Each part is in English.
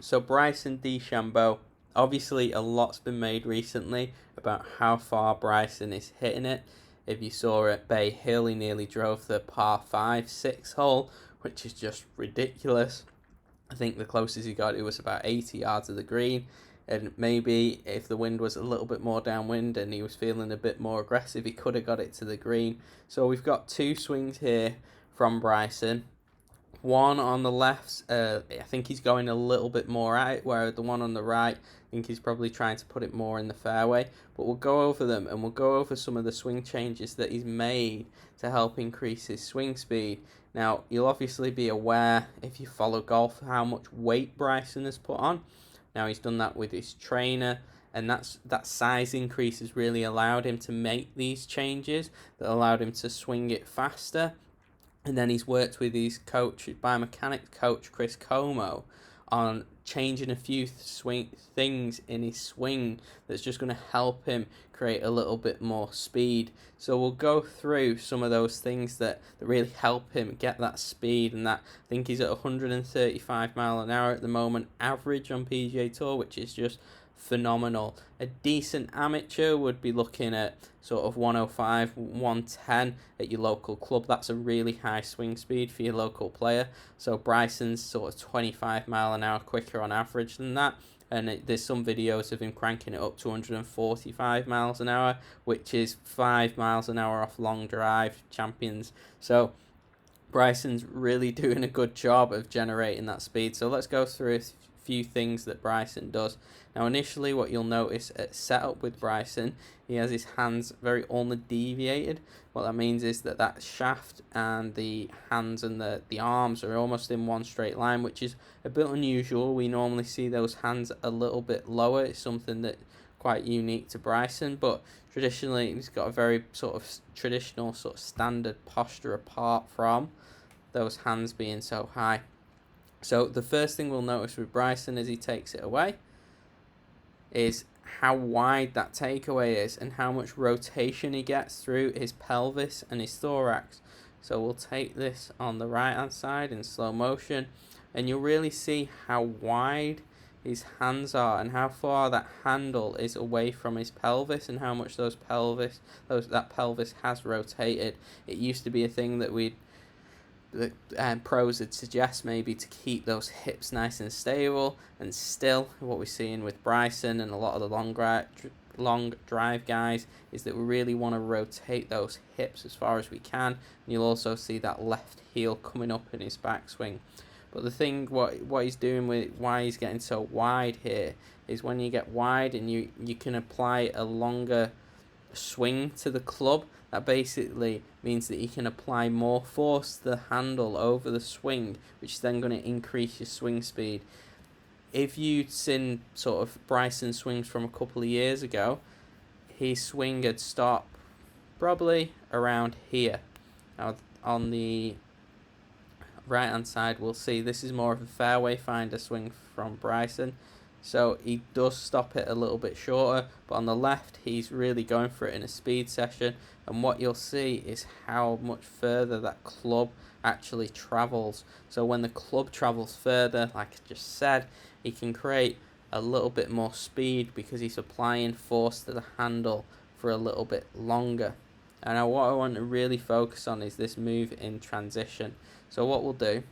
So Bryson DeChambeau, obviously a lot's been made recently about how far Bryson is hitting it. If you saw at Bay Hill, he nearly drove the par 5-6 hole, which is just ridiculous. I think the closest he got it was about 80 yards of the green. And maybe if the wind was a little bit more downwind and he was feeling a bit more aggressive, he could have got it to the green. So we've got two swings here from Bryson. One on the left, I think he's going a little bit more at it, where the one on the right, I think he's probably trying to put it more in the fairway. But we'll go over them, and we'll go over some of the swing changes that he's made to help increase his swing speed. Now, you'll obviously be aware, if you follow golf, how much weight Bryson has put on. Now, he's done that with his trainer, and that size increase has really allowed him to make these changes, that allowed him to swing it faster. And then he's worked with his coach, biomechanics coach, Chris Como, on changing a few things in his swing that's just going to help him create a little bit more speed. So we'll go through some of those things that really help him get that speed. And that, I think he's at 135 mile an hour at the moment, average on PGA Tour, which is just phenomenal. A decent amateur would be looking at sort of 105, 110 at your local club. That's a really high swing speed for your local player. So Bryson's sort of 25 mile an hour quicker on average than that. And there's some videos of him cranking it up to 145 miles an hour, which is 5 miles an hour off long drive champions. So Bryson's really doing a good job of generating that speed. So let's go through a few things that Bryson does. Now, initially, what you'll notice at setup with Bryson, he has his hands very deviated. What that means is that shaft and the hands and the arms are almost in one straight line, which is a bit unusual. We normally see those hands a little bit lower. It's something that quite unique to Bryson, but traditionally he's got a very sort of traditional sort of standard posture apart from those hands being so high. So the first thing we'll notice with Bryson as he takes it away is how wide that takeaway is and how much rotation he gets through his pelvis and his thorax. So we'll take this on the right hand side in slow motion, and you'll really see how wide his hands are and how far that handle is away from his pelvis and how much that pelvis has rotated. It used to be a thing that pros would suggest maybe to keep those hips nice and stable, and still what we're seeing with Bryson and a lot of the long drive guys is that we really want to rotate those hips as far as we can. And you'll also see that left heel coming up in his backswing. But the thing, what he's doing with why he's getting so wide here is when you get wide and you can apply a longer swing to the club, that basically means that you can apply more force to the handle over the swing, which is then going to increase your swing speed. If you'd seen sort of Bryson swings from a couple of years ago, his swing had stopped probably around here. Now on the right hand side we'll see this is more of a fairway finder swing from Bryson. So he does stop it a little bit shorter, but on the left he's really going for it in a speed session, and what you'll see is how much further that club actually travels. So when the club travels further, like I just said, he can create a little bit more speed because he's applying force to the handle for a little bit longer. And now what I want to really focus on is this move in transition. So what we'll do,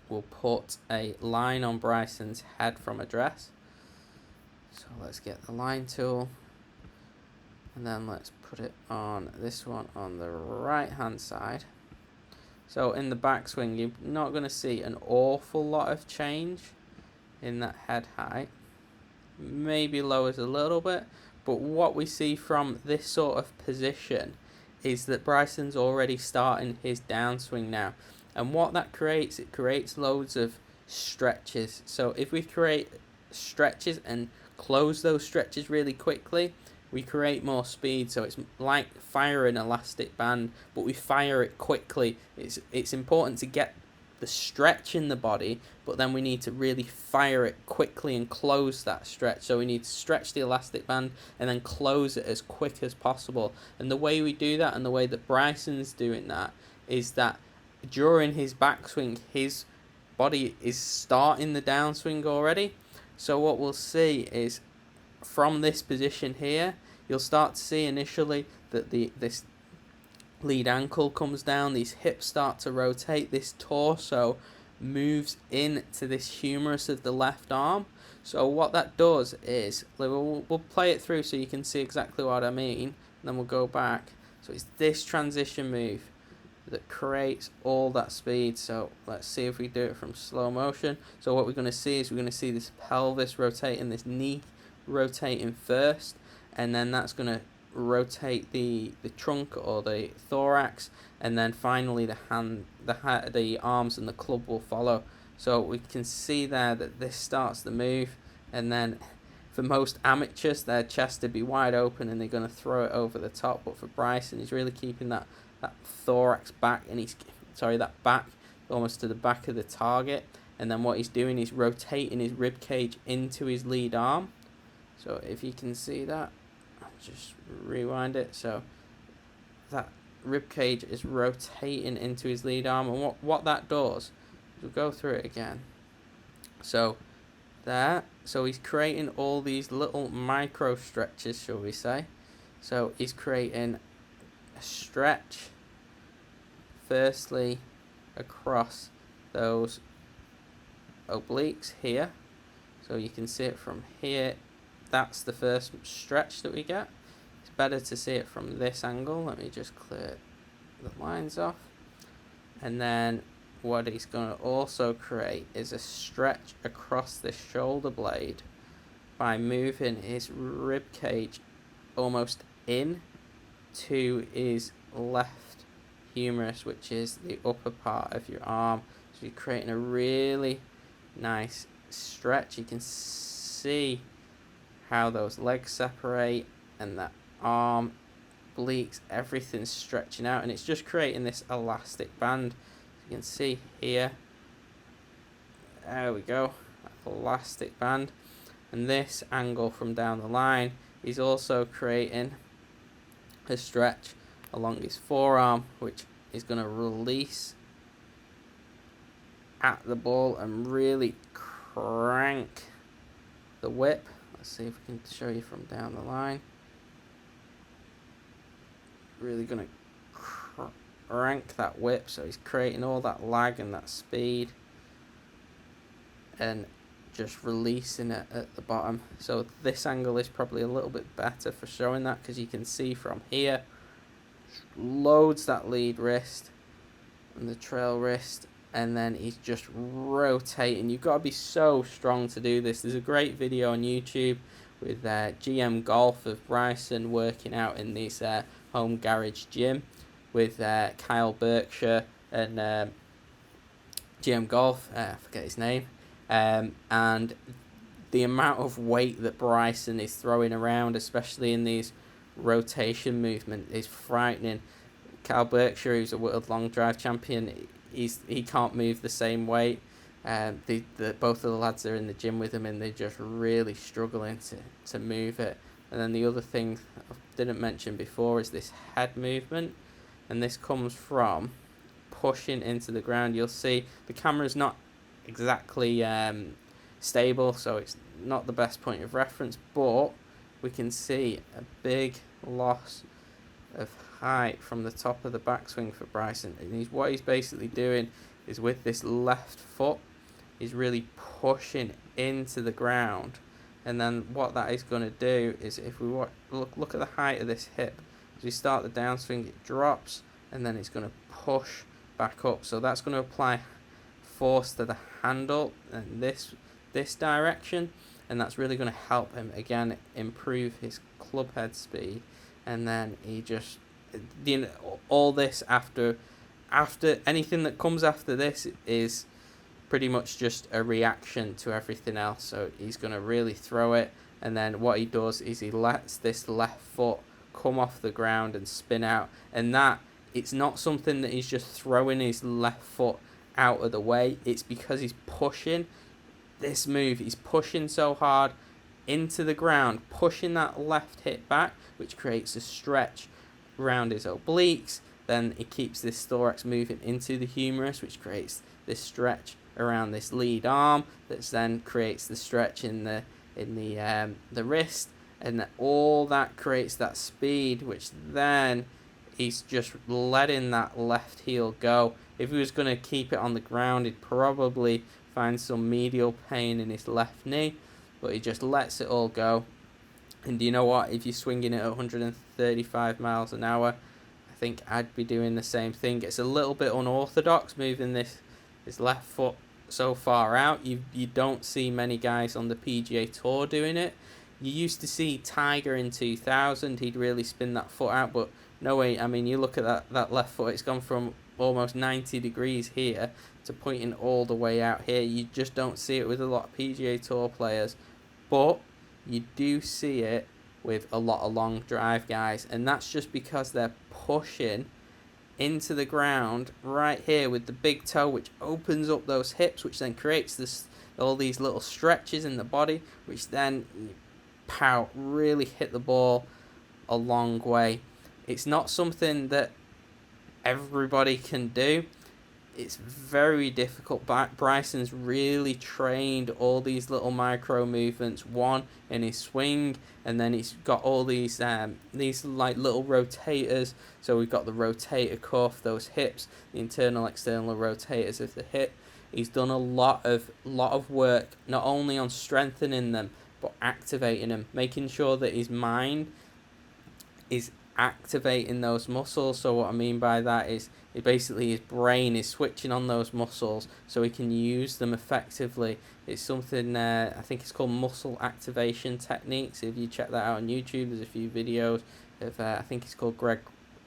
we'll put a line on Bryson's head from address. So let's get the line tool, and then let's put it on this one on the right hand side. So in the backswing, you're not going to see an awful lot of change in that head height. Maybe lowers a little bit, but what we see from this sort of position is that Bryson's already starting his downswing now. And what that creates, it creates loads of stretches. So if we create stretches and close those stretches really quickly, we create more speed. So it's like firing an elastic band, but we fire it quickly. It's important to get the stretch in the body, but then we need to really fire it quickly and close that stretch. So we need to stretch the elastic band and then close it as quick as possible. And the way we do that, and the way that Bryson's doing that, is that during his backswing, his body is starting the downswing already. So what we'll see is from this position here, you'll start to see initially that this lead ankle comes down, these hips start to rotate, this torso moves into this humerus of the left arm. So what that does is, we'll play it through so you can see exactly what I mean, and then we'll go back. So it's this transition move that creates all that speed. So let's see if we do it from slow motion. So what we're going to see is we're going to see this pelvis rotating, this knee rotating first, and then that's going to rotate the trunk or the thorax, and then finally the arms and the club will follow. So we can see there that this starts the move, and then for most amateurs their chest would be wide open and they're going to throw it over the top, but for Bryson, he's really keeping that thorax back, and that back almost to the back of the target, and then what he's doing is rotating his rib cage into his lead arm. So if you can see that, just rewind it, so that rib cage is rotating into his lead arm, and what that does, we'll go through it again. So he's creating all these little micro stretches, shall we say. So he's creating a stretch firstly across those obliques here, so you can see it from here. That's the first stretch that we get. It's better to see it from this angle. Let me just clear the lines off. And then what he's going to also create is a stretch across the shoulder blade by moving his rib cage almost in to his left humerus, which is the upper part of your arm. So you're creating a really nice stretch. You can see how those legs separate, and that arm, obliques, everything's stretching out, and it's just creating this elastic band. You can see here, there we go, elastic band. And this angle from down the line is also creating a stretch along his forearm, which is going to release at the ball and really crank the whip. Let's see if we can show you from down the line. Really going to crank that whip, so he's creating all that lag and that speed, and just releasing it at the bottom. So this angle is probably a little bit better for showing that, because you can see from here, loads that lead wrist and the trail wrist, and then he's just rotating. You've got to be so strong to do this. There's a great video on YouTube with GM Golf of Bryson working out in this home garage gym with Kyle Berkshire and GM Golf, I forget his name, and the amount of weight that Bryson is throwing around, especially in these rotation movement, is frightening. Kyle Berkshire, who's a world long drive champion, he can't move the same weight. Both of the lads are in the gym with him, and they're just really struggling to move it. And then the other thing I didn't mention before is this head movement, and this comes from pushing into the ground. You'll see the camera's not exactly stable, so it's not the best point of reference, but we can see a big loss of height from the top of the backswing for Bryson. And what he's basically doing is, with this left foot, he's really pushing into the ground. And then what that is going to do is, if we look at the height of this hip, as we start the downswing, it drops, and then it's going to push back up. So that's going to apply force to the handle and this direction, and that's really going to help him again improve his club head speed. And then he just, all this after anything that comes after this is pretty much just a reaction to everything else. So he's going to really throw it, and then what he does is he lets this left foot come off the ground and spin out, and that, it's not something that he's just throwing his left foot out of the way. It's because he's pushing this move, he's pushing so hard into the ground, pushing that left hip back, which creates a stretch around his obliques. Then it keeps this thorax moving into the humerus, which creates this stretch around this lead arm that then creates the stretch in the wrist, and all that creates that speed, which then he's just letting that left heel go. If he was going to keep it on the ground, he'd probably find some medial pain in his left knee, but he just lets it all go. And do you know what? If you're swinging it at 135 miles an hour, I think I'd be doing the same thing. It's a little bit unorthodox moving this left foot so far out. You don't see many guys on the PGA Tour doing it. You used to see Tiger in 2000. He'd really spin that foot out, but no way. I mean, you look at that left foot. It's gone from almost 90 degrees here to pointing all the way out here. You just don't see it with a lot of PGA Tour players, but you do see it with a lot of long drive guys, and that's just because they're pushing into the ground right here with the big toe, which opens up those hips, which then creates all these little stretches in the body, which then pow, really hit the ball a long way. It's not something that everybody can do. It's very difficult. Bryson's really trained all these little micro movements, one in his swing, and then he's got all these like little rotators. So we've got the rotator cuff, those hips, the internal external rotators of the hip. He's done a lot of work, not only on strengthening them, but activating them, making sure that his mind is activating those muscles. So what I mean by that is basically his brain is switching on those muscles so he can use them effectively. It's something I think it's called muscle activation techniques. If you check that out on YouTube, there's a few videos of I think it's called Greg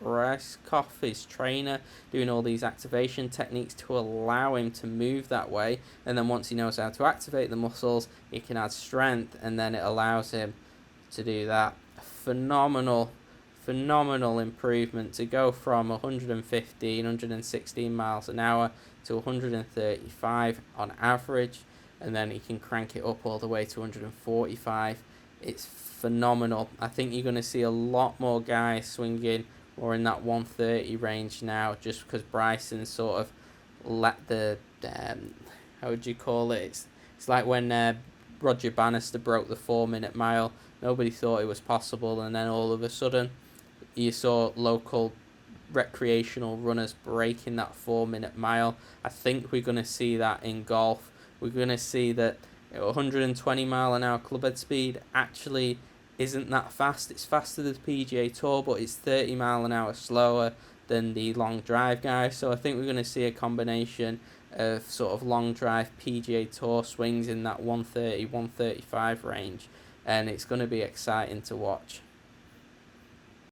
Reiskoff, his trainer, doing all these activation techniques to allow him to move that way. And then once he knows how to activate the muscles, he can add strength, and then it allows him to do that. Phenomenal improvement to go from 116 miles an hour to 135 on average, and then he can crank it up all the way to 145. It's phenomenal. I think you're going to see a lot more guys swinging more in that 130 range now, just because Bryson sort of let the how would you call it? It's like when Roger Bannister broke the 4-minute mile. Nobody thought it was possible, and then all of a sudden you saw local recreational runners breaking that 4-minute mile. I think we're going to see that in golf. We're going to see that 120 mile an hour clubhead speed actually isn't that fast. It's faster than the PGA Tour, but it's 30 mile an hour slower than the long drive guys. So I think we're going to see a combination of sort of long drive PGA Tour swings in that 130, 135 range, and it's going to be exciting to watch.